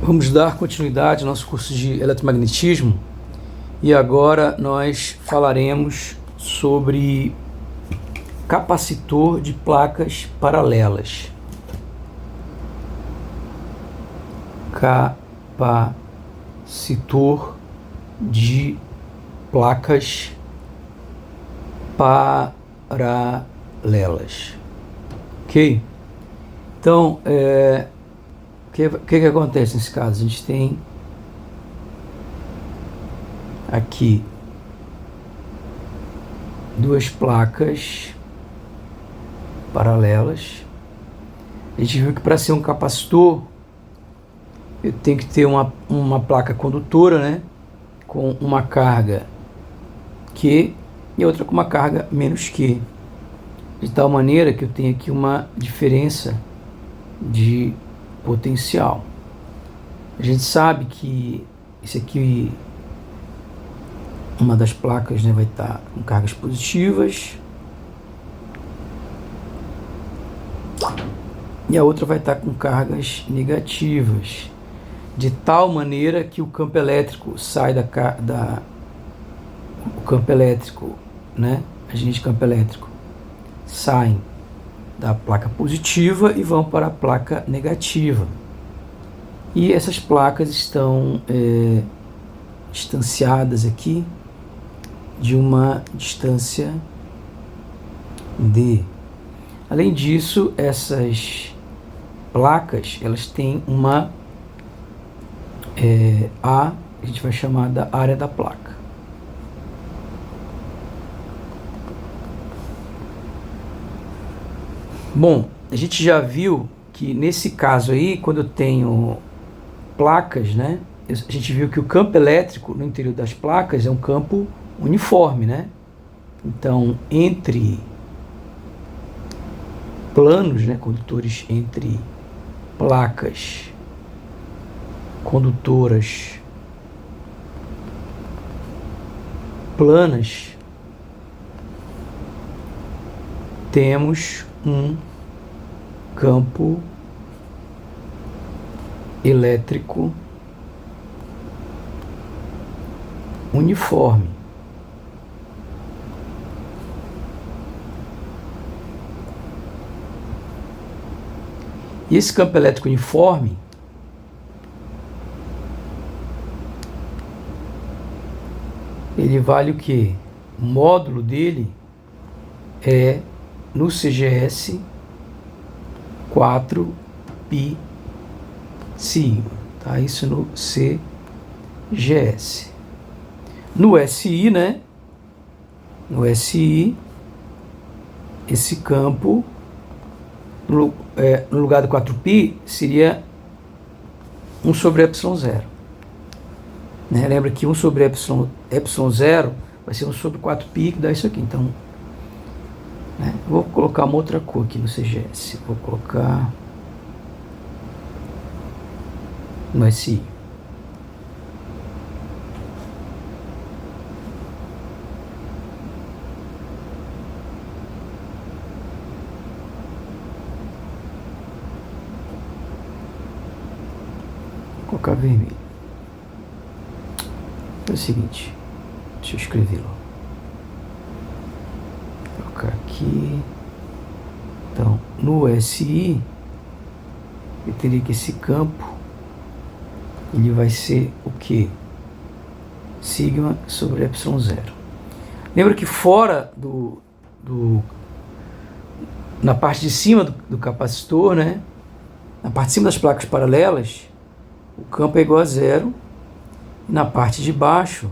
Vamos dar continuidade ao nosso curso de eletromagnetismo e agora nós falaremos sobre capacitor de placas paralelas. Capacitor de placas paralelas. Ok? Então, o que acontece nesse caso? A gente tem aqui duas placas paralelas. A gente viu que para ser um capacitor eu tenho que ter uma placa condutora, né, com uma carga Q e outra com uma carga menos Q, de tal maneira que eu tenho aqui uma diferença de potencial. A gente sabe que isso aqui, uma das placas, né, vai estar com cargas positivas e a outra vai estar com cargas negativas, de tal maneira que o campo elétrico sai o campo elétrico, né, agentes de campo elétrico saem da placa positiva e vão para a placa negativa. E essas placas estão distanciadas aqui de uma distância D. Além disso, essas placas, elas têm uma a gente vai chamar da área da placa. Bom, a gente já viu que nesse caso aí, quando eu tenho placas, né, a gente viu que o campo elétrico no interior das placas é um campo uniforme, né? Então, entre planos, né, condutores entre placas condutoras planas, temos um campo elétrico uniforme. E esse campo elétrico uniforme ele vale o quê? O módulo dele é no CGS 4π sigma, tá? Isso no CGS. No SI, né? No SI, esse campo no lugar do 4π seria 1 sobre ε0. Né? Lembra que 1 sobre ε0 vai ser 1 sobre 4π, que dá isso aqui. Então, né? Vou colocar uma outra cor aqui no CGS. Vou colocar no SI. Vou colocar vermelho. É o seguinte, deixa eu escrever lá. Vou colocar aqui. Então, no SI, eu teria que esse campo, ele vai ser o quê? Sigma sobre ε0. Lembra que fora na parte de cima do capacitor, né? Na parte de cima das placas paralelas, o campo é igual a zero. E na parte de baixo,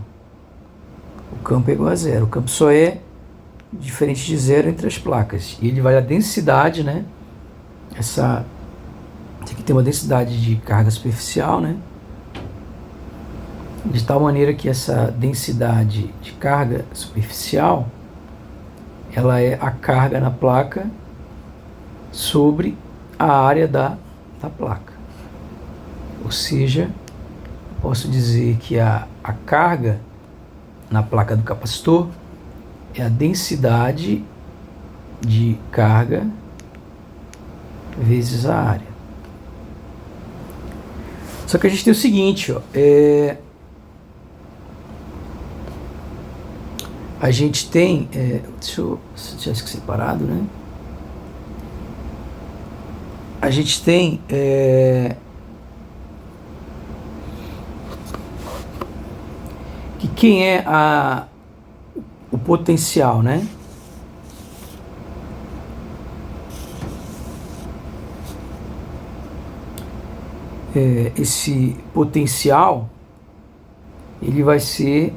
o campo é igual a zero. O campo só é diferente de zero entre as placas. E ele vai a densidade, né? Tem que ter uma densidade de carga superficial, né? De tal maneira que essa densidade de carga superficial, ela é a carga na placa sobre a área da placa. Ou seja, posso dizer que a carga na placa do capacitor é a densidade de carga vezes a área. Só que a gente tem o seguinte, ó, a gente tem, deixa eu deixar isso separado, né? A gente tem que quem é o potencial, né? Esse potencial, ele vai ser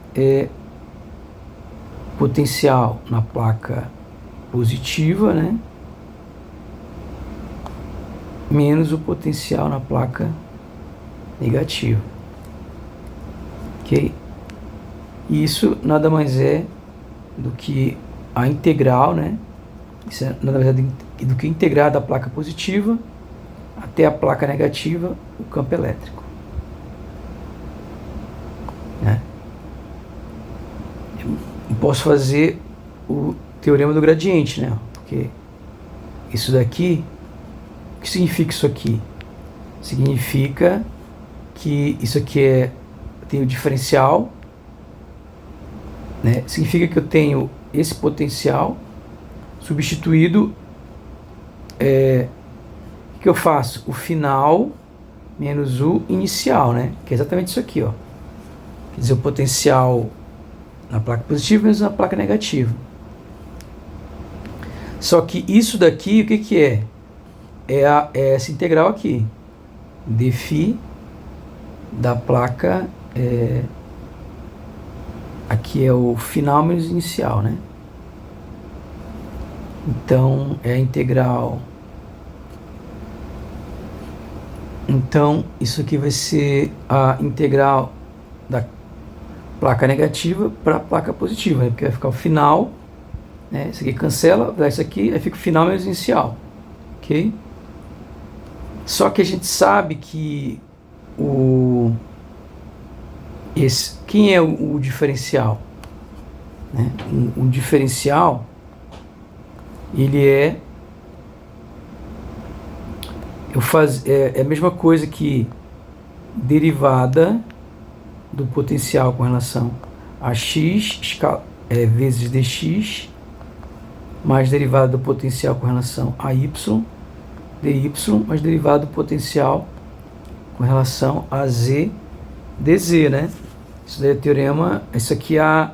potencial na placa positiva, né? Menos o potencial na placa negativa. Ok? Isso nada mais é do que a integral, né? Isso é nada mais é do que integrar da placa positiva até a placa negativa o campo elétrico. Né? Eu posso fazer o teorema do gradiente, né? Porque isso daqui, o que significa isso aqui? Significa que isso aqui tem o diferencial, né? Significa que eu tenho esse potencial substituído, o que eu faço? O final menos o inicial, né? Que é exatamente isso aqui, ó. Quer dizer, o potencial na placa positiva menos na placa negativa. Só que isso daqui, o que que é? É essa integral aqui. dφ da placa, aqui é o final menos inicial, né? Então, é a integral. Então, isso aqui vai ser a integral da placa negativa para a placa positiva, né? Porque vai ficar o final, né? Isso aqui cancela, dá isso aqui, aí fica o final menos inicial, ok? Só que a gente sabe que quem é o diferencial? Né? O diferencial, ele é a mesma coisa que derivada do potencial com relação a x vezes dx mais derivada do potencial com relação a y dy mais derivada do potencial com relação a z dz, né? Isso daí é o teorema, isso aqui é a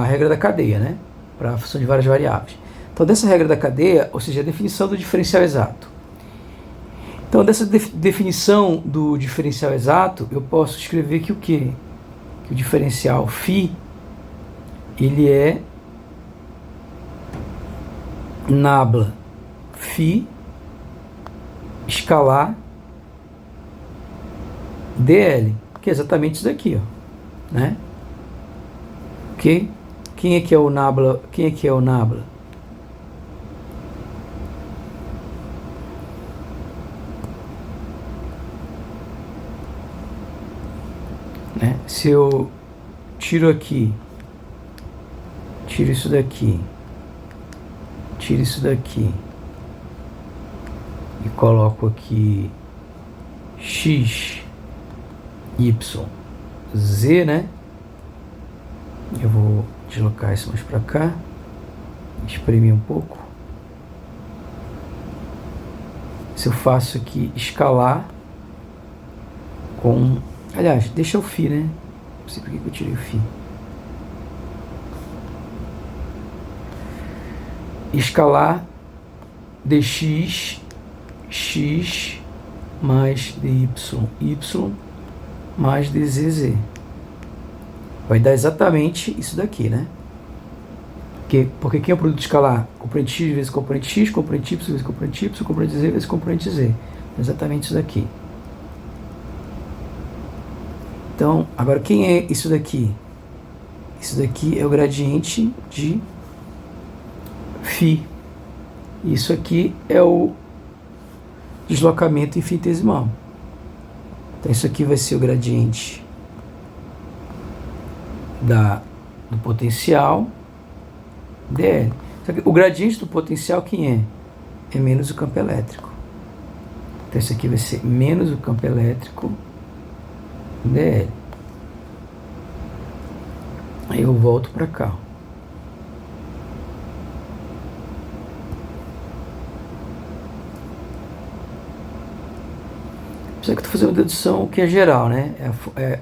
regra da cadeia, né? Para a função de várias variáveis. Então, dessa regra da cadeia, ou seja, a definição do diferencial exato. Então, dessa definição do diferencial exato, eu posso escrever que o quê? Que o diferencial φ, ele é nabla φ escalar dl, que é exatamente isso daqui, ó, né? Ok? Quem é que é o nabla? Quem é que é o nabla? Né? Se eu tiro aqui, tiro isso daqui, tiro isso daqui e coloco aqui x, y, z, né? Eu vou deslocar isso mais para cá, exprimir um pouco. Se eu faço aqui escalar com, aliás, deixa o φ, né? Não sei por que eu tirei o φ. Escalar dx, x mais dy, y mais dzz. Vai dar exatamente isso daqui, né? Porque quem é o produto escalar? Componente x vezes componente x, componente y vezes componente y, componente z vezes componente z. Exatamente isso daqui. Então, agora quem é isso daqui? Isso daqui é o gradiente de φ. Isso aqui é o deslocamento infinitesimal. Então, isso aqui vai ser o gradiente do potencial dl. O gradiente do potencial quem é? É menos o campo elétrico. Então isso aqui vai ser menos o campo elétrico dl. Aí eu volto para cá. Só que eu estou fazendo uma dedução que é geral, né?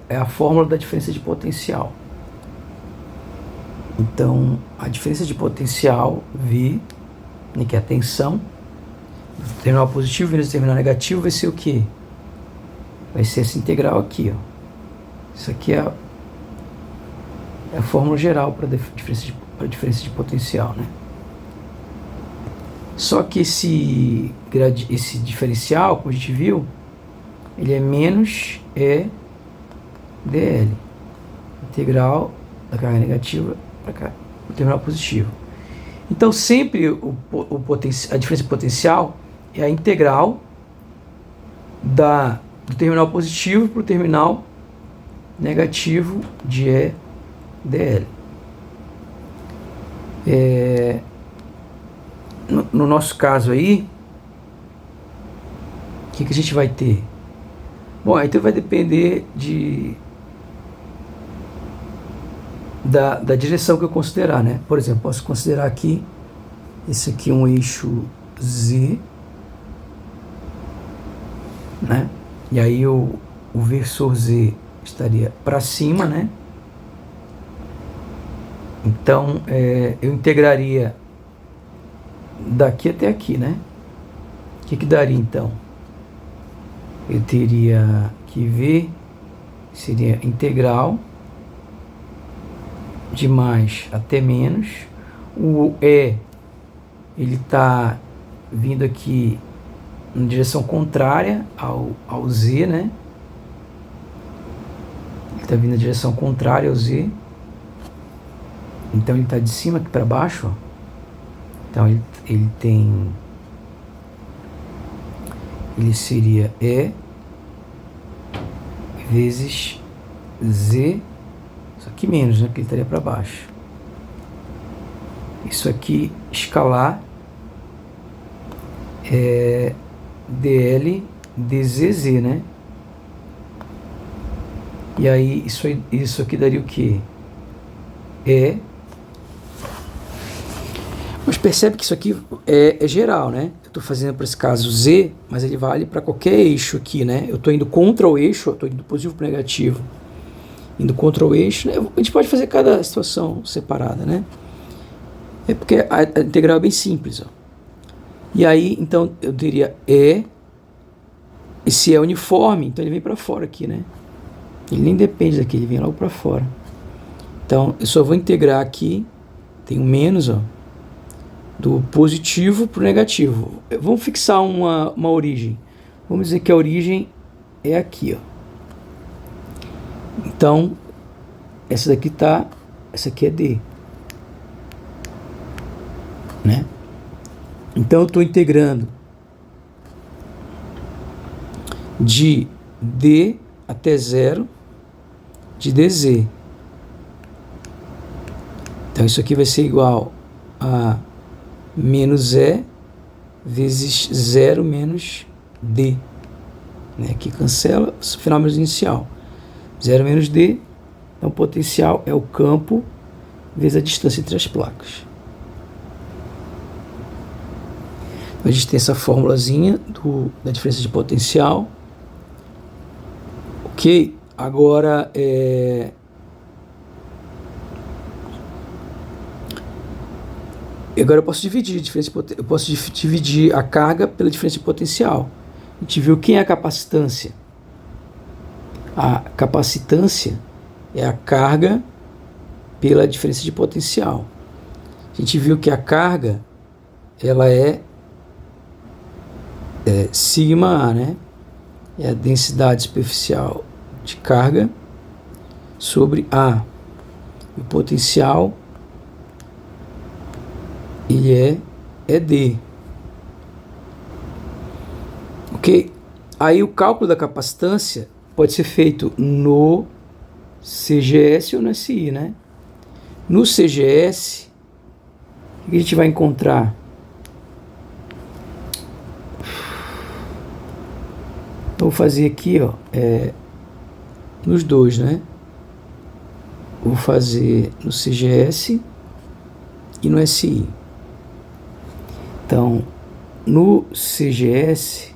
É a fórmula da diferença de potencial. Então, a diferença de potencial, V, né, que é a tensão, terminal positivo vezes terminal negativo, vai ser o quê? Vai ser essa integral aqui, ó. Isso aqui é a fórmula geral para a diferença de potencial, né? Só que esse diferencial, como a gente viu, ele é menos dl, integral da carga negativa para o terminal positivo. Então sempre a diferença de potencial é a integral do terminal positivo para o terminal negativo de dl. No nosso caso aí, o que a gente vai ter? Bom, então vai depender da direção que eu considerar, né? Por exemplo, posso considerar aqui esse aqui um eixo Z, né? E aí o versor Z estaria para cima, né? Então eu integraria daqui até aqui, né? O que daria então? Eu teria que V seria integral de mais até menos. O ele está vindo aqui em direção contrária ao Z, né? Ele está vindo na direção contrária ao Z. Então ele está de cima aqui para baixo, ó. Então ele seria E vezes Z, só que menos, né? Porque ele estaria para baixo. Isso aqui, escalar, é dl dzz, né? E aí isso aqui daria o quê? Mas percebe que isso aqui é geral, né? Eu estou fazendo para esse caso Z, mas ele vale para qualquer eixo aqui, né? Eu estou indo contra o eixo, eu estou indo do positivo para o negativo, indo contra o eixo, né? A gente pode fazer cada situação separada, né? É porque a integral é bem simples, ó. E aí, então, eu diria esse é uniforme, então ele vem para fora aqui, né? Ele nem depende daqui, ele vem logo para fora. Então, eu só vou integrar aqui, tem um menos, ó, do positivo para o negativo. Vamos fixar uma origem. Vamos dizer que a origem é aqui, ó. Então, essa aqui é D, né? Então eu estou integrando de D até zero de dz. Então isso aqui vai ser igual a menos E vezes 0 menos D, né? Aqui cancela, final menos inicial. 0 menos D, então o potencial é o campo vezes a distância entre as placas. A gente tem essa formulazinha da diferença de potencial. Ok, agora eu posso dividir a carga pela diferença de potencial. A gente viu quem é a capacitância. A capacitância é a carga pela diferença de potencial. A gente viu que a carga ela é sigma A, né? É a densidade superficial de carga sobre A. O potencial ele é D. Ok? Aí o cálculo da capacitância pode ser feito no CGS ou no SI, né? No CGS, o que a gente vai encontrar? Vou fazer aqui, ó, nos dois, né? Vou fazer no CGS e no SI. Então, no CGS,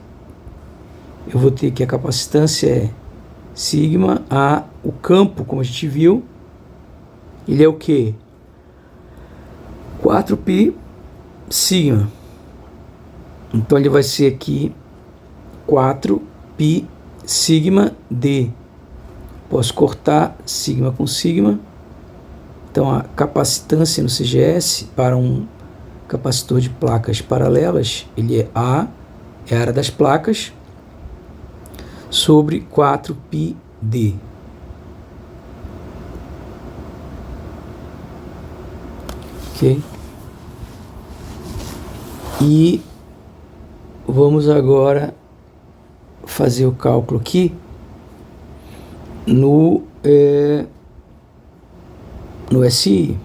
eu vou ter que a capacitância é sigma a o campo, como a gente viu, ele é o que? 4π sigma. Então ele vai ser aqui 4π sigma D. Posso cortar sigma com sigma. Então a capacitância no CGS para um capacitor de placas paralelas, ele é A, é a área das placas, sobre 4πD. Ok? E vamos agora fazer o cálculo aqui no SI.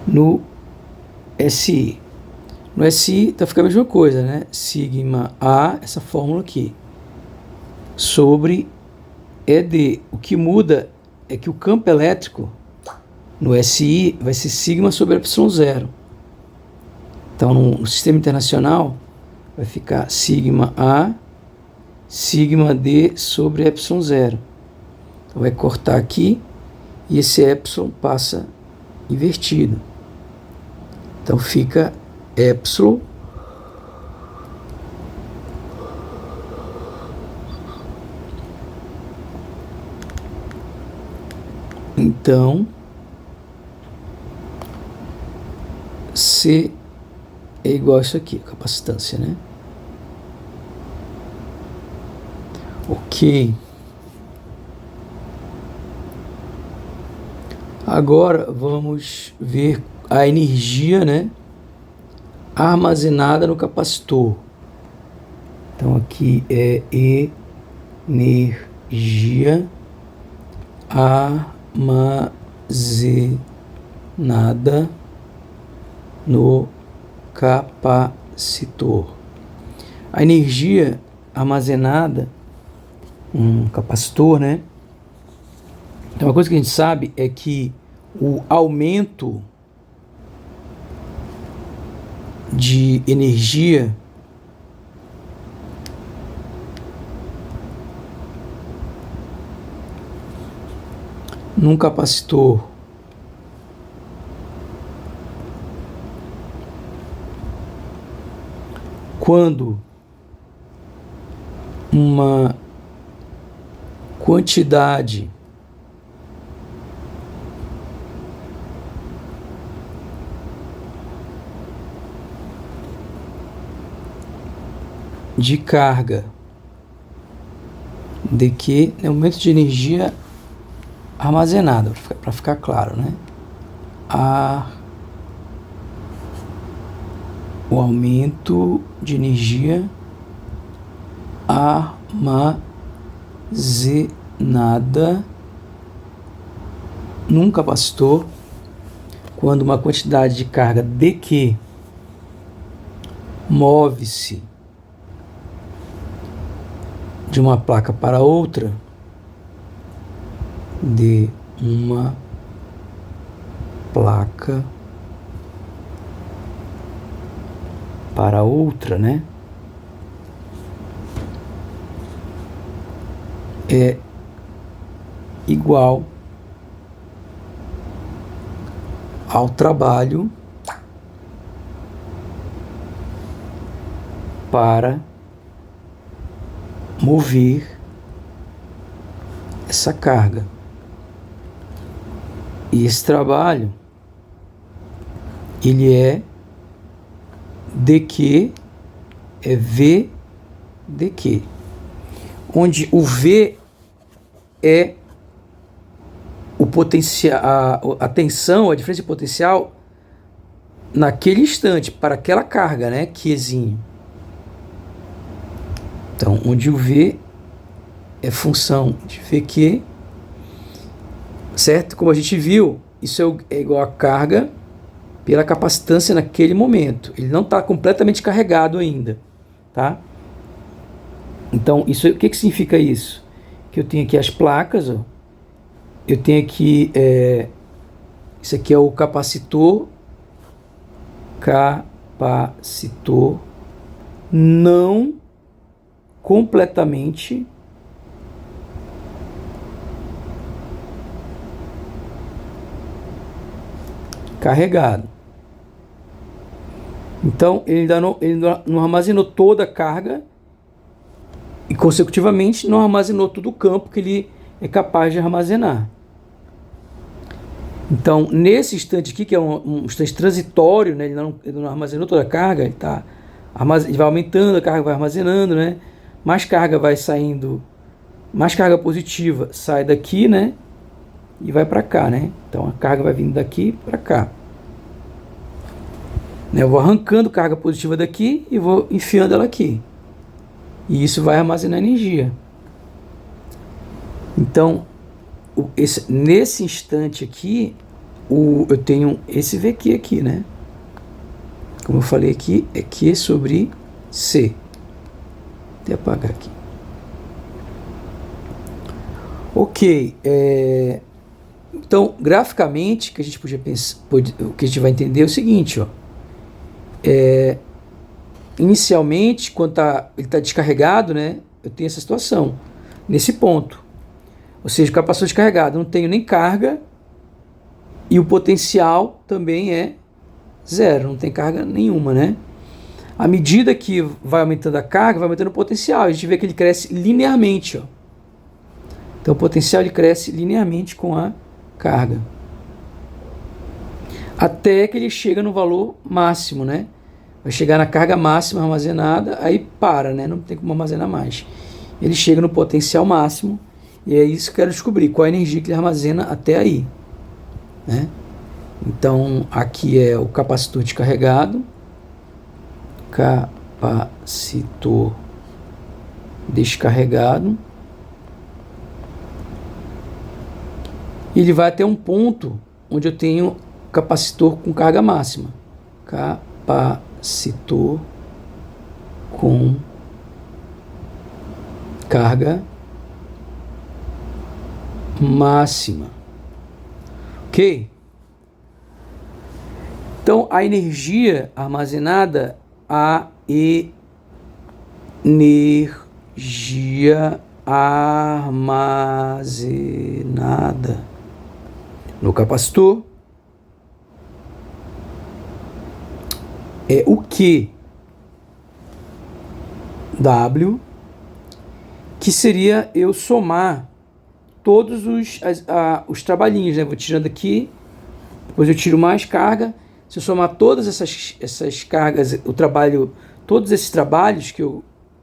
No SI. No SI tá ficando a mesma coisa, né? Sigma A, essa fórmula aqui, sobre ED. O que muda é que o campo elétrico no SI vai ser sigma sobre ε0. Então, no sistema internacional, vai ficar sigma A, sigma D sobre ε0. Então, vai cortar aqui e esse epsilon passa invertido. Então, fica epsilon então C é igual a isso aqui, a capacitância, né? Ok. Agora vamos ver a energia, né, armazenada no capacitor. Então aqui é energia armazenada no capacitor. A energia armazenada um capacitor, né? Então uma coisa que a gente sabe é que o aumento de energia num capacitor quando uma quantidade de carga de que é o aumento de energia armazenada, para ficar claro, né? O aumento de energia armazenada num capacitor quando uma quantidade de carga de que move-se de uma placa para outra, de uma placa para outra, né? É igual ao trabalho para mover essa carga. E esse trabalho, ele é dQ, é V dQ, onde o V é o potencial, a tensão, a diferença de potencial naquele instante, para aquela carga, né, Qzinho. Então, onde o V é função de VQ, certo? Como a gente viu, isso é igual a carga pela capacitância naquele momento. Ele não está completamente carregado ainda, tá? Então, isso, o que, que significa isso? Que eu tenho aqui as placas, ó, eu tenho aqui, isso aqui é o capacitor não completamente carregado. Então ele não armazenou toda a carga e consecutivamente não armazenou todo o campo que ele é capaz de armazenar. Então, nesse instante aqui, que é um instante transitório, né, ele não armazenou toda a carga, ele vai aumentando, a carga vai armazenando, né? Mais carga vai saindo, mais carga positiva sai daqui, né? E vai para cá, né? Então a carga vai vindo daqui para cá. Eu vou arrancando carga positiva daqui e vou enfiando ela aqui. E isso vai armazenar energia. Então, nesse instante aqui, eu tenho esse VQ aqui, né? Como eu falei aqui, é Q sobre C. Vou até apagar aqui. Ok. Então, graficamente, que a gente podia pensar, o que a gente vai entender é o seguinte, ó. Inicialmente, quando ele está descarregado, né? Eu tenho essa situação, nesse ponto. Ou seja, o capacitor descarregado, não tenho nem carga e o potencial também é zero, não tem carga nenhuma, né? À medida que vai aumentando a carga, vai aumentando o potencial. A gente vê que ele cresce linearmente, ó. Então o potencial ele cresce linearmente com a carga. Até que ele chega no valor máximo, né? Vai chegar na carga máxima armazenada, aí para, né? Não tem como armazenar mais. Ele chega no potencial máximo, e é isso que eu quero descobrir, qual a energia que ele armazena até aí, né? Então, aqui é o capacitor descarregado, capacitor descarregado, e ele vai até um ponto onde eu tenho capacitor com carga máxima, capacitor com carga máxima. Ok? Então, a energia armazenada, a energia armazenada no capacitor é o Q W, que seria eu somar todos os trabalhinhos, né? Vou tirando aqui, depois eu tiro mais carga. Se eu somar todas essas cargas, o trabalho, todos esses trabalhos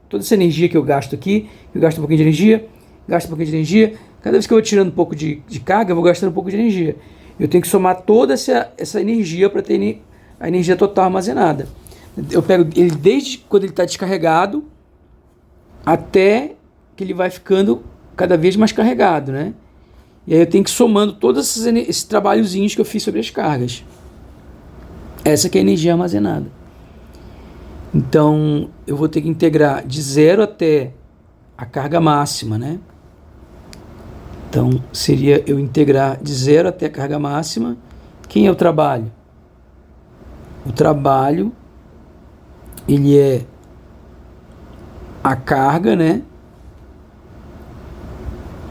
toda essa energia que eu gasto aqui, eu gasto um pouquinho de energia, gasto um pouquinho de energia. Cada vez que eu vou tirando um pouco de carga, eu vou gastando um pouco de energia. Eu tenho que somar toda essa energia para ter a energia total armazenada. Eu pego ele desde quando ele está descarregado até que ele vai ficando cada vez mais carregado, né? E aí eu tenho que ir somando todos esses trabalhozinhos que eu fiz sobre as cargas. Essa que é a energia armazenada. Então, eu vou ter que integrar de 0 até a carga máxima, né? Então, seria eu integrar de 0 até a carga máxima. Quem é o trabalho? O trabalho, ele é a carga, né?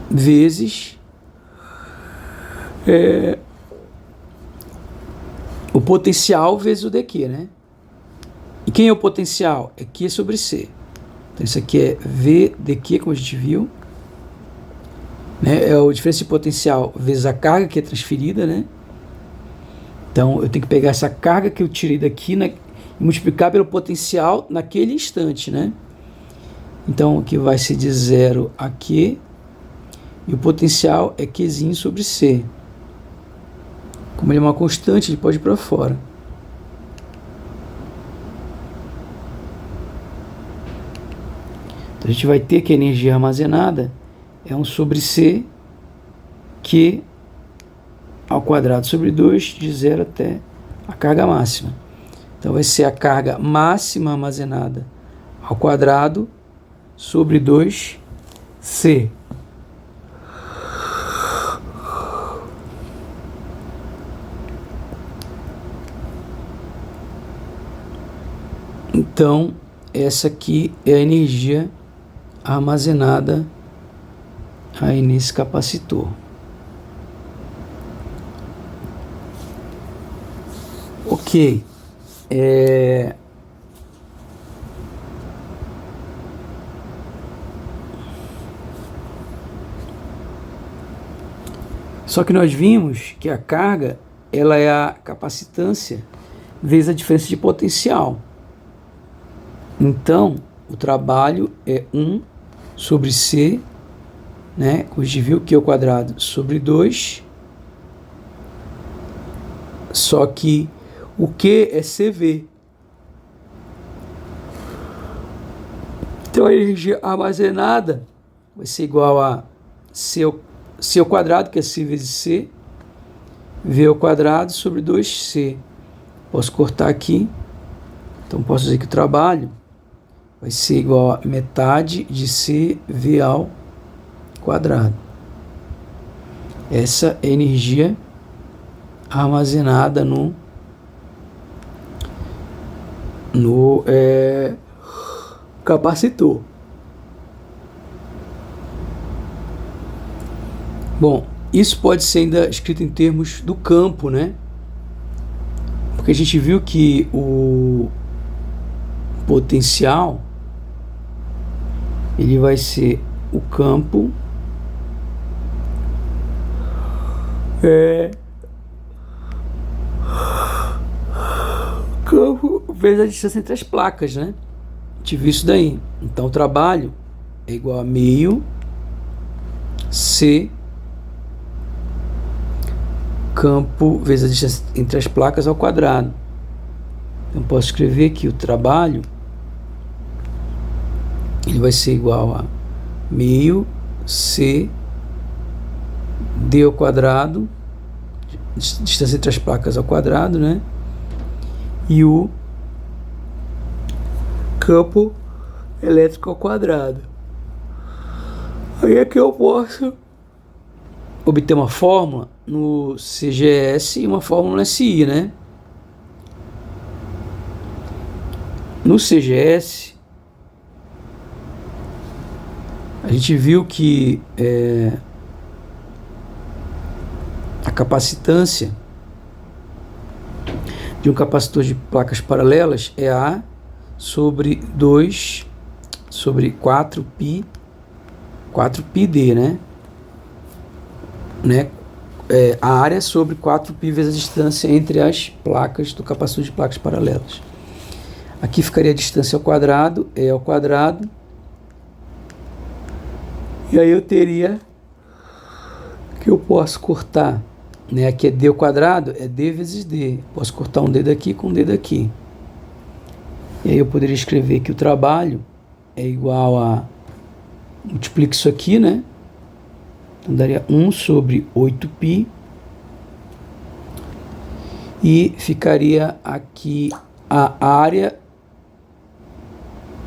Vezes o potencial vezes o dQ, né? E quem é o potencial? É Q sobre C. Então isso aqui é V dQ, como a gente viu, né? É a diferença de potencial vezes a carga que é transferida, né? Então eu tenho que pegar essa carga que eu tirei daqui, né, e multiplicar pelo potencial naquele instante, né? Então aqui vai ser de 0 a Q, e o potencial é Qzinho sobre C. Como ele é uma constante, ele pode ir para fora. Então a gente vai ter que a energia armazenada é 1 sobre C, Q ao quadrado sobre 2, de 0 até a carga máxima. Então vai ser a carga máxima armazenada ao quadrado sobre 2C. Então, essa aqui é a energia armazenada aí nesse capacitor. Ok. Só que nós vimos que a carga, ela é a capacitância vezes a diferença de potencial. Então, o trabalho é 1 sobre C, né? Como a gente viu, Q ao quadrado sobre 2. Só que o Q é CV. Então, a energia armazenada vai ser igual a C ao quadrado, que é C vezes C, V ao quadrado sobre 2C. Posso cortar aqui. Então, posso dizer que o trabalho vai ser igual a metade de CV ao quadrado. Essa é a energia armazenada no capacitor. Bom, isso pode ser ainda escrito em termos do campo, né? Porque a gente viu que o potencial ele vai ser o campo vezes a distância entre as placas, né? A gente viu isso daí. Então o trabalho é igual a meio C campo vezes a distância entre as placas ao quadrado. Então posso escrever que o trabalho ele vai ser igual a meio C D ao quadrado, distância entre as placas ao quadrado, né? E o campo elétrico ao quadrado. Aí é que eu posso obter uma fórmula no CGS e uma fórmula no SI, né? No CGS, a gente viu que a capacitância de um capacitor de placas paralelas é A sobre 2 sobre 4πd, né? A área sobre 4π vezes a distância entre as placas do capacitor de placas paralelas. Aqui ficaria a distância ao quadrado, E ao quadrado. E aí eu teria que eu posso cortar, né? Aqui é D ao quadrado, é D vezes D. Posso cortar um D daqui com um D daqui. E aí eu poderia escrever que o trabalho é igual a... multiplico isso aqui, né? Então daria 1 sobre 8π. E ficaria aqui a área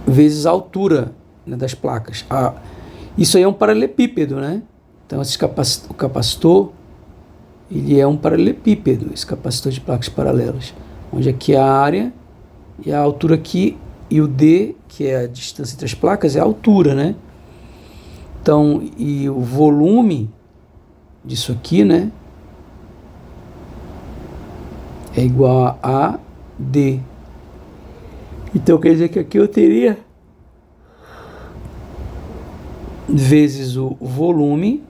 vezes a altura, né, das placas. Isso aí é um paralelepípedo, né? Então o capacitor ele é um paralelepípedo, esse capacitor de placas paralelas, onde aqui é a área e a altura aqui, e o D, que é a distância entre as placas, é a altura, né? Então, e o volume disso aqui, né, é igual a D. Então quer dizer que aqui eu teria vezes o volume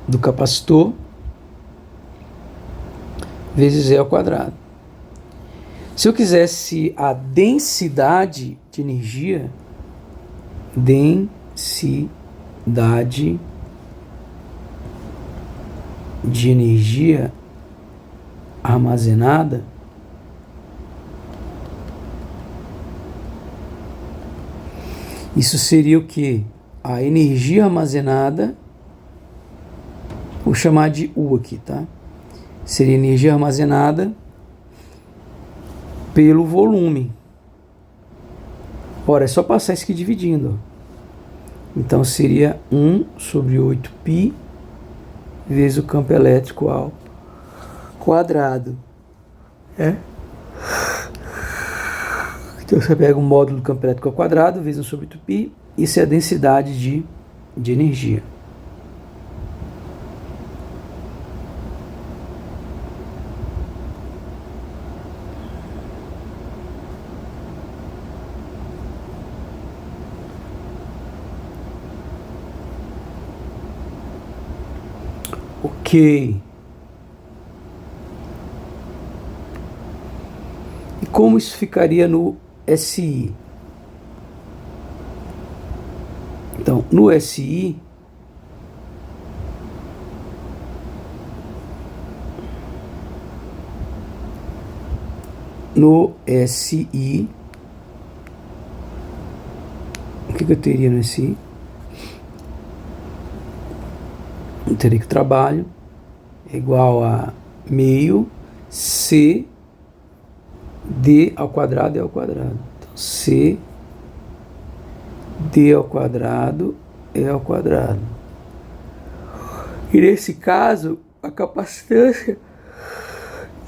do capacitor vezes E ao quadrado. Se eu quisesse a densidade de energia, armazenada, isso seria o que? A energia armazenada, vou chamar de U aqui, tá? Seria energia armazenada pelo volume. Ora, é só passar isso aqui dividindo. Então seria 1 sobre 8π vezes o campo elétrico ao quadrado. Então você pega o módulo do campo elétrico ao quadrado vezes 1 sobre 8π. Isso é a densidade de energia. Ok. E como isso ficaria no SI? Então, no SI, o que eu teria no SI? Eu teria que o trabalho é igual a meio C D ao quadrado é ao quadrado. Então, C D ao quadrado é ao quadrado. E nesse caso, a capacitância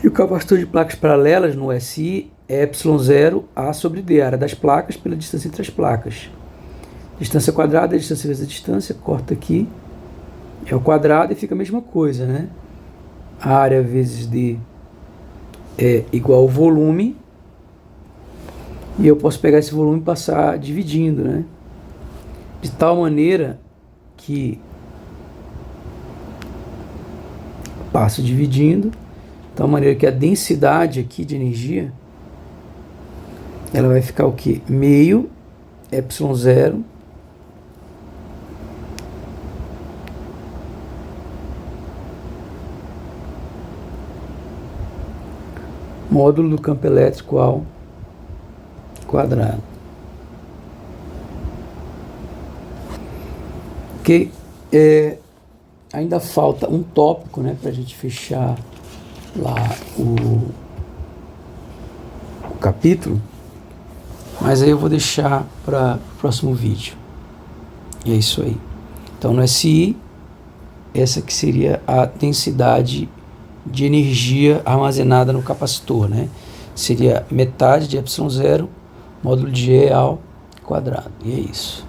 e o capacitor de placas paralelas no SI é ε0 A sobre D, a área das placas pela distância entre as placas. Distância quadrada, distância vezes a distância, corta aqui, é ao quadrado e fica a mesma coisa, né? A área vezes D é igual ao volume, e eu posso pegar esse volume e passar dividindo, né? De tal maneira que passo dividindo, de tal maneira que a densidade aqui de energia, ela vai ficar o quê? Meio ε0 módulo do campo elétrico ao quadrado. Ok? Ainda falta um tópico, né, para a gente fechar lá o capítulo, mas aí eu vou deixar para o próximo vídeo. E é isso aí. Então no SI, essa que seria a densidade de energia armazenada no capacitor, né? Seria metade de ε0 módulo de E ao quadrado. E é isso.